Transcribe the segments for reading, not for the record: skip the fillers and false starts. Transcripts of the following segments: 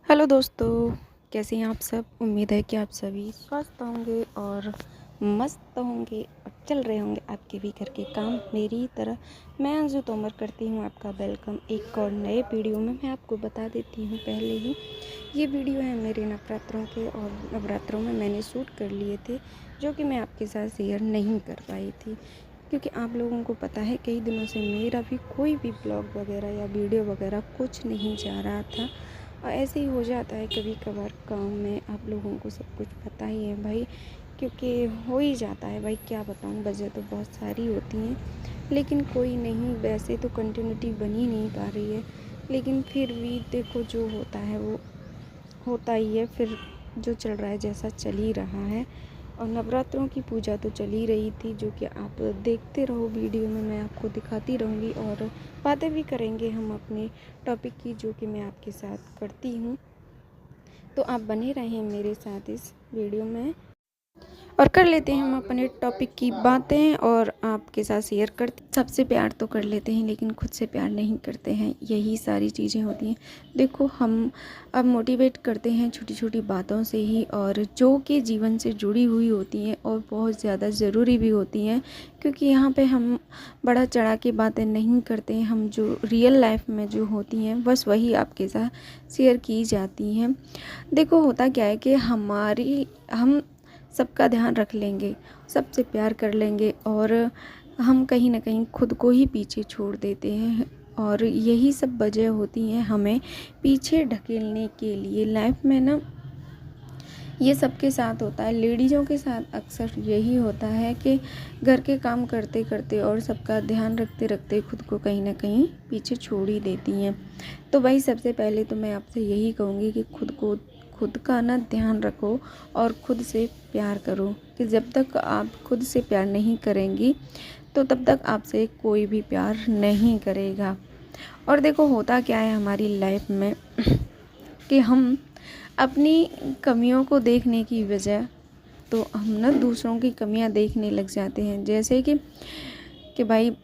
Hello दोस्तों, कैसे हैं आप सब। उम्मीद है कि आप सभी स्वस्थ होंगे और मस्त होंगे और चल रहे होंगे आपके भी घर के काम मेरी तरह। मैं अंजू तोमर करती हूँ आपका वेलकम एक और नए वीडियो में। मैं आपको बता देती हूँ पहले ही, ये वीडियो है मेरे नवरात्रों के और नवरात्रों में मैंने शूट कर लिए थे, जो कि मैं आपके साथ शेयर नहीं कर पाई थी, क्योंकि आप लोगों को पता है कई दिनों से मेरा भी कोई भी ब्लॉग वगैरह या वीडियो वगैरह कुछ नहीं जा रहा था। और ऐसे ही हो जाता है कभी कभार काम में, आप लोगों को सब कुछ पता ही है भाई, क्योंकि हो ही जाता है भाई। क्या बताऊँ, वजह तो बहुत सारी होती हैं, लेकिन कोई नहीं, वैसे तो कंटिन्यूटी बन ही नहीं पा रही है, लेकिन फिर भी देखो जो होता है वो होता ही है। फिर जो चल रहा है जैसा चल ही रहा है। और नवरात्रों की पूजा तो चल ही रही थी, जो कि आप देखते रहो वीडियो में, मैं आपको दिखाती रहूँगी और बातें भी करेंगे हम अपने टॉपिक की, जो कि मैं आपके साथ करती हूँ। तो आप बने रहें मेरे साथ इस वीडियो में और कर लेते हैं हम अपने टॉपिक की बातें और आपके साथ शेयर करते। सबसे प्यार तो कर लेते हैं, लेकिन खुद से प्यार नहीं करते हैं, यही सारी चीज़ें होती हैं। देखो, हम अब मोटिवेट करते हैं छोटी छोटी बातों से ही, और जो कि जीवन से जुड़ी हुई होती हैं और बहुत ज़्यादा ज़रूरी भी होती हैं, क्योंकि यहाँ पे हम बड़ा चढ़ा के बातें नहीं करते हैं। हम जो रियल लाइफ में जो होती हैं बस वही आपके साथ शेयर की जाती हैं। देखो, होता क्या है कि हम सबका ध्यान रख लेंगे, सबसे प्यार कर लेंगे, और हम कहीं ना कहीं खुद को ही पीछे छोड़ देते हैं। और यही सब वजह होती हैं हमें पीछे ढकेलने के लिए। लाइफ में ना ये सबके साथ होता है, लेडीज़ों के साथ अक्सर यही होता है कि घर के काम करते करते और सबका ध्यान रखते रखते खुद को कहीं ना कहीं पीछे छोड़ ही देती हैं। तो भाई, सबसे पहले तो मैं आपसे यही कहूँगी कि खुद का ना ध्यान रखो और खुद से प्यार करो, कि जब तक आप खुद से प्यार नहीं करेंगी तो तब तक आपसे कोई भी प्यार नहीं करेगा। और देखो, होता क्या है हमारी लाइफ में कि हम अपनी कमियों को देखने की बजाय तो हम ना दूसरों की कमियां देखने लग जाते हैं। जैसे कि भाई,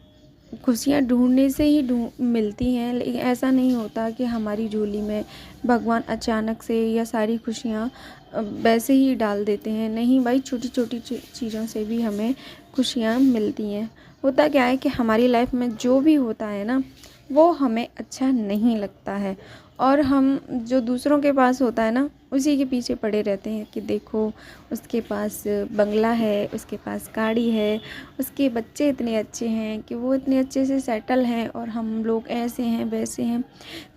खुशियाँ ढूंढने से ही मिलती हैं, लेकिन ऐसा नहीं होता कि हमारी झोली में भगवान अचानक से या सारी खुशियाँ वैसे ही डाल देते हैं। नहीं भाई, छोटी छोटी चीज़ों से भी हमें खुशियाँ मिलती हैं। होता क्या है कि हमारी लाइफ में जो भी होता है ना, वो हमें अच्छा नहीं लगता है, और हम जो दूसरों के पास होता है ना, उसी के पीछे पड़े रहते हैं कि देखो उसके पास बंगला है, उसके पास गाड़ी है, उसके बच्चे इतने अच्छे हैं, कि वो इतने अच्छे से सेटल हैं, और हम लोग ऐसे हैं वैसे हैं।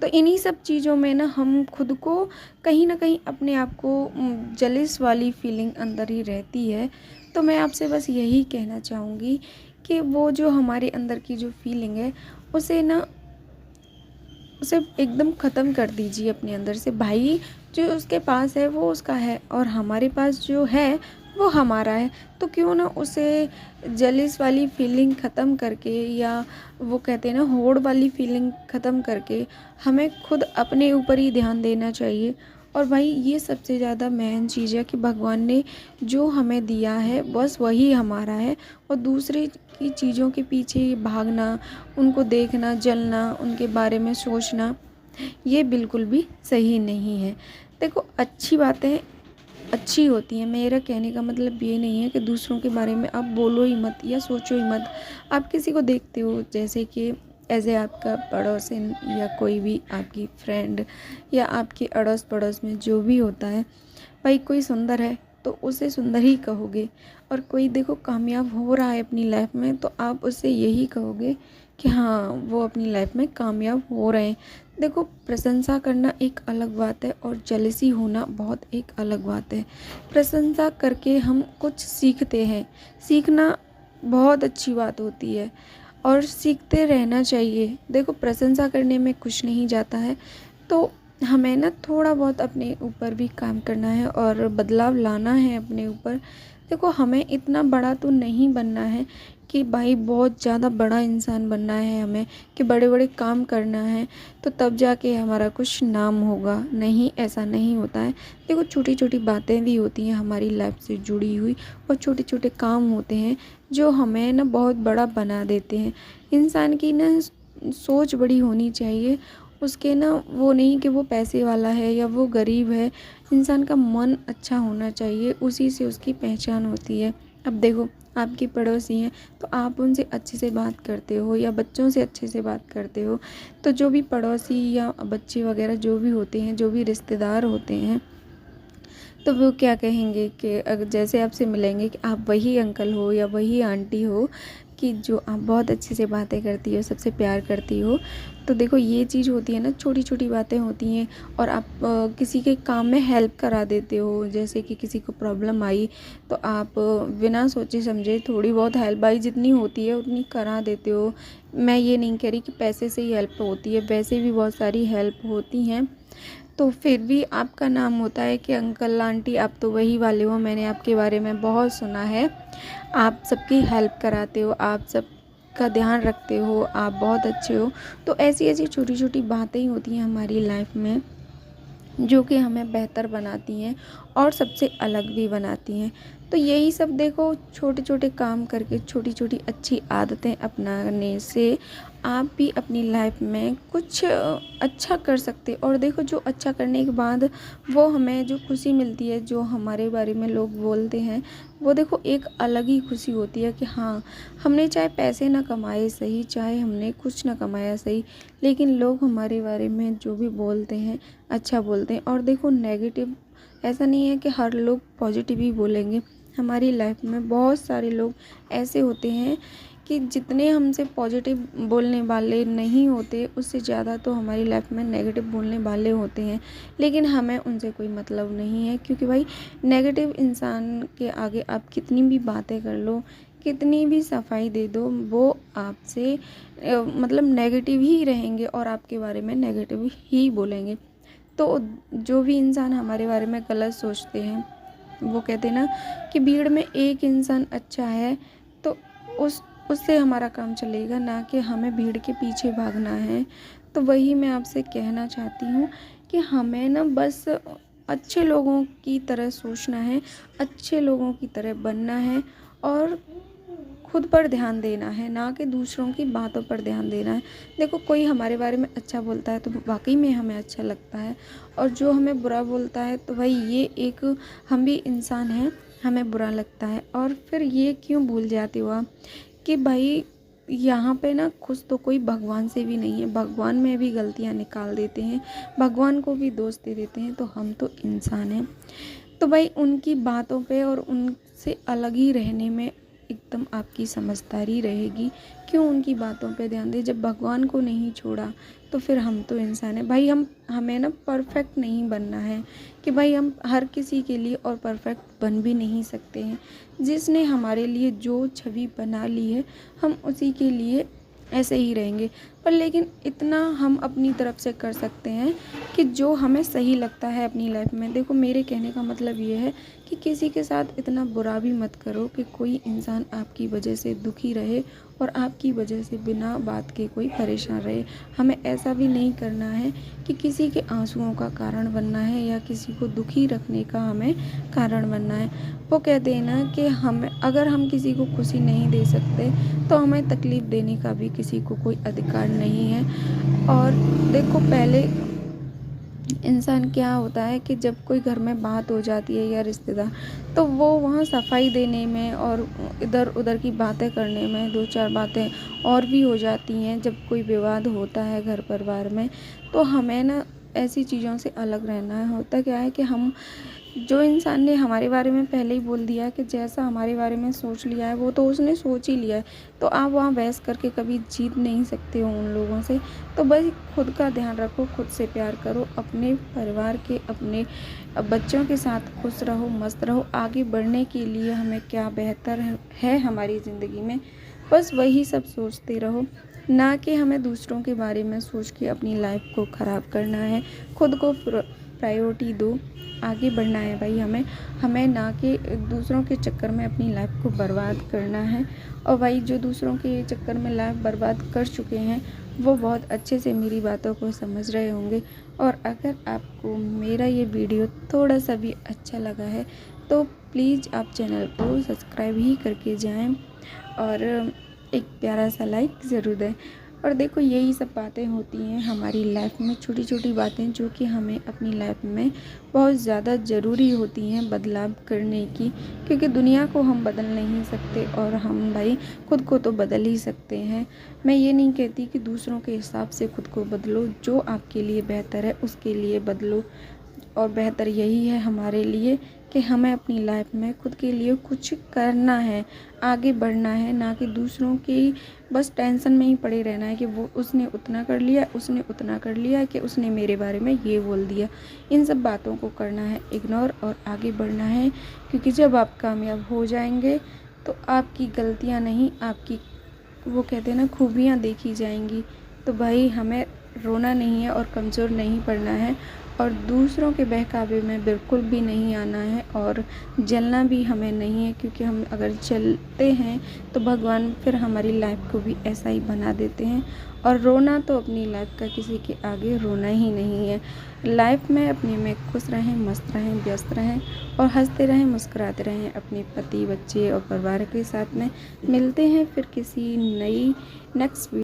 तो इन्हीं सब चीज़ों में ना हम खुद को कहीं ना कहीं अपने आप को जलिस वाली फीलिंग अंदर ही रहती है। तो मैं आपसे बस यही कहना चाहूँगी कि वो जो हमारे अंदर की जो फीलिंग है, उसे एकदम ख़त्म कर दीजिए अपने अंदर से। भाई, जो उसके पास है वो उसका है, और हमारे पास जो है वो हमारा है। तो क्यों ना उसे जलिस वाली फीलिंग ख़त्म करके, या वो कहते हैं ना होड़ वाली फीलिंग ख़त्म करके, हमें खुद अपने ऊपर ही ध्यान देना चाहिए। और भाई, ये सबसे ज़्यादा मेन चीज़ है कि भगवान ने जो हमें दिया है बस वही हमारा है, और दूसरे की चीज़ों के पीछे भागना, उनको देखना, जलना, उनके बारे में सोचना, ये बिल्कुल भी सही नहीं है। देखो, अच्छी बातें अच्छी होती हैं, मेरा कहने का मतलब ये नहीं है कि दूसरों के बारे में आप बोलो ही मत या सोचो ही मत। आप किसी को देखते हो, जैसे कि एज ए आपका पड़ोसन या कोई भी आपकी फ्रेंड या आपके अड़ोस पड़ोस में जो भी होता है, भाई कोई सुंदर है तो उसे सुंदर ही कहोगे, और कोई देखो कामयाब हो रहा है अपनी लाइफ में तो आप उससे यही कहोगे कि हाँ, वो अपनी लाइफ में कामयाब हो रहे हैं। देखो, प्रशंसा करना एक अलग बात है और जेलसी होना बहुत एक अलग बात है। प्रशंसा करके हम कुछ सीखते हैं, सीखना बहुत अच्छी बात होती है और सीखते रहना चाहिए। देखो, प्रशंसा करने में कुछ नहीं जाता है, तो हमें ना थोड़ा बहुत अपने ऊपर भी काम करना है और बदलाव लाना है अपने ऊपर। देखो, हमें इतना बड़ा तो नहीं बनना है कि भाई बहुत ज़्यादा बड़ा इंसान बनना है हमें, कि बड़े बड़े काम करना है तो तब जाके हमारा कुछ नाम होगा। नहीं, ऐसा नहीं होता है। देखो, छोटी छोटी बातें भी होती हैं हमारी लाइफ से जुड़ी हुई, और छोटे छोटे काम होते हैं जो हमें ना बहुत बड़ा बना देते हैं। इंसान की ना सोच बड़ी होनी चाहिए, उसके ना वो नहीं कि वो पैसे वाला है या वो गरीब है। इंसान का मन अच्छा होना चाहिए, उसी से उसकी पहचान होती है। अब देखो, आपकी पड़ोसी हैं तो आप उनसे अच्छे से बात करते हो या बच्चों से अच्छे से बात करते हो, तो जो भी पड़ोसी या बच्चे वगैरह जो भी होते हैं, जो भी रिश्तेदार होते हैं, तो वो क्या कहेंगे कि अगर जैसे आपसे मिलेंगे कि आप वही अंकल हो या वही आंटी हो कि जो आप बहुत अच्छे से बातें करती हो, सबसे प्यार करती हो। तो देखो, ये चीज़ होती है ना, छोटी छोटी बातें होती हैं और आप किसी के काम में हेल्प करा देते हो। जैसे कि किसी को प्रॉब्लम आई तो आप बिना सोचे समझे थोड़ी बहुत हेल्प आई जितनी होती है उतनी करा देते हो। मैं ये नहीं कह रही कि पैसे से ही हेल्प होती है, वैसे भी बहुत सारी हेल्प होती हैं। तो फिर भी आपका नाम होता है कि अंकल आंटी आप तो वही वाले हो, मैंने आपके बारे में बहुत सुना है, आप सबकी हेल्प कराते हो, आप सब का ध्यान रखते हो, आप बहुत अच्छे हो। तो ऐसी ऐसी छोटी छोटी बातें ही होती हैं हमारी लाइफ में जो कि हमें बेहतर बनाती हैं और सबसे अलग भी बनाती हैं। तो यही सब देखो, छोटे छोटे काम करके छोटी छोटी अच्छी आदतें अपनाने से आप भी अपनी लाइफ में कुछ अच्छा कर सकते। और देखो, जो अच्छा करने के बाद वो हमें जो खुशी मिलती है, जो हमारे बारे में लोग बोलते हैं, वो देखो एक अलग ही खुशी होती है कि हाँ, हमने चाहे पैसे ना कमाए सही, चाहे हमने कुछ ना कमाया सही, लेकिन लोग हमारे बारे में जो भी बोलते हैं अच्छा बोलते हैं। और देखो, नेगेटिव ऐसा नहीं है कि हर लोग पॉजिटिव ही बोलेंगे। हमारी लाइफ में बहुत सारे लोग ऐसे होते हैं कि जितने हमसे पॉजिटिव बोलने वाले नहीं होते, उससे ज़्यादा तो हमारी लाइफ में नेगेटिव बोलने वाले होते हैं। लेकिन हमें उनसे कोई मतलब नहीं है, क्योंकि भाई नेगेटिव इंसान के आगे आप कितनी भी बातें कर लो, कितनी भी सफाई दे दो, वो आपसे मतलब नेगेटिव ही रहेंगे और आपके बारे में नेगेटिव ही बोलेंगे। तो जो भी इंसान हमारे बारे में गलत सोचते हैं, वो कहते हैं ना कि भीड़ में एक इंसान अच्छा है, तो उस उससे हमारा काम चलेगा, ना कि हमें भीड़ के पीछे भागना है। तो वही मैं आपसे कहना चाहती हूँ कि हमें ना बस अच्छे लोगों की तरह सोचना है, अच्छे लोगों की तरह बनना है और खुद पर ध्यान देना है, ना कि दूसरों की बातों पर ध्यान देना है। देखो, कोई हमारे बारे में अच्छा बोलता है तो वाकई में हमें अच्छा लगता है, और जो हमें बुरा बोलता है तो भाई ये एक, हम भी इंसान हैं, हमें बुरा लगता है। और फिर ये क्यों भूल जाते हो आप कि भाई यहाँ पे ना खुश तो कोई भगवान से भी नहीं है, भगवान में भी गलतियाँ निकाल देते हैं, भगवान को भी दोष दे देते हैं, तो हम तो इंसान हैं। तो भाई उनकी बातों पे और उनसे अलग ही रहने में एकदम आपकी समझदारी रहेगी। क्यों उनकी बातों पे ध्यान दें, जब भगवान को नहीं छोड़ा तो फिर हम तो इंसान हैं भाई। हमें ना परफेक्ट नहीं बनना है कि भाई हम हर किसी के लिए और परफेक्ट बन भी नहीं सकते हैं। जिसने हमारे लिए जो छवि बना ली है, हम उसी के लिए ऐसे ही रहेंगे। पर लेकिन इतना हम अपनी तरफ से कर सकते हैं कि जो हमें सही लगता है अपनी लाइफ में। देखो, मेरे कहने का मतलब ये है कि किसी के साथ इतना बुरा भी मत करो कि कोई इंसान आपकी वजह से दुखी रहे और आपकी वजह से बिना बात के कोई परेशान रहे। हमें ऐसा भी नहीं करना है कि किसी के आंसुओं का कारण बनना है या किसी को दुखी रखने का हमें कारण बनना है। वो कहते हैं ना कि अगर हम किसी को खुशी नहीं दे सकते तो हमें तकलीफ़ देने का भी किसी को कोई अधिकार नहीं है। और देखो, पहले इंसान क्या होता है कि जब कोई घर में बात हो जाती है या रिश्तेदार, तो वो वहाँ सफाई देने में और इधर उधर की बातें करने में दो चार बातें और भी हो जाती हैं। जब कोई विवाद होता है घर परिवार में, तो हमें ना ऐसी चीज़ों से अलग रहना है। होता क्या है कि हम, जो इंसान ने हमारे बारे में पहले ही बोल दिया कि जैसा हमारे बारे में सोच लिया है वो तो उसने सोच ही लिया है, तो आप वहाँ बहस करके कभी जीत नहीं सकते हो उन लोगों से। तो बस खुद का ध्यान रखो, खुद से प्यार करो, अपने परिवार के, अपने बच्चों के साथ खुश रहो, मस्त रहो। आगे बढ़ने के लिए हमें क्या बेहतर है हमारी ज़िंदगी में, बस वही सब सोचते रहो, ना कि हमें दूसरों के बारे में सोच के अपनी लाइफ को ख़राब करना है। खुद को प्रायोरिटी दो, आगे बढ़ना है भाई हमें ना कि दूसरों के चक्कर में अपनी लाइफ को बर्बाद करना है। और भाई जो दूसरों के चक्कर में लाइफ बर्बाद कर चुके हैं, वो बहुत अच्छे से मेरी बातों को समझ रहे होंगे। और अगर आपको मेरा ये वीडियो थोड़ा सा भी अच्छा लगा है तो प्लीज़ आप चैनल को सब्सक्राइब ही करके जाएं और एक प्यारा सा लाइक ज़रूर दें। और देखो यही सब बातें होती हैं हमारी लाइफ में, छोटी छोटी बातें जो कि हमें अपनी लाइफ में बहुत ज़्यादा ज़रूरी होती हैं बदलाव करने की, क्योंकि दुनिया को हम बदल नहीं सकते और हम भाई खुद को तो बदल ही सकते हैं। मैं ये नहीं कहती कि दूसरों के हिसाब से खुद को बदलो, जो आपके लिए बेहतर है उसके लिए बदलो। और बेहतर यही है हमारे लिए कि हमें अपनी लाइफ में खुद के लिए कुछ करना है, आगे बढ़ना है, ना कि दूसरों की बस टेंशन में ही पड़े रहना है कि वो उसने उतना कर लिया, उसने उतना कर लिया, कि उसने मेरे बारे में ये बोल दिया। इन सब बातों को करना है इग्नोर और आगे बढ़ना है, क्योंकि जब आप कामयाब हो जाएंगे तो आपकी गलतियाँ नहीं, आपकी वो कहते हैं ना खूबियाँ देखी जाएंगी। तो भाई हमें रोना नहीं है और कमज़ोर नहीं पड़ना है और दूसरों के बहकावे में बिल्कुल भी नहीं आना है और जलना भी हमें नहीं है, क्योंकि हम अगर जलते हैं तो भगवान फिर हमारी लाइफ को भी ऐसा ही बना देते हैं। और रोना तो अपनी लाइफ का किसी के आगे रोना ही नहीं है। लाइफ में अपने में खुश रहें, मस्त रहें, व्यस्त रहें और हंसते रहें, मुस्कुराते रहें अपने पति, बच्चे और परिवार के साथ में। मिलते हैं फिर किसी नई नेक्स्ट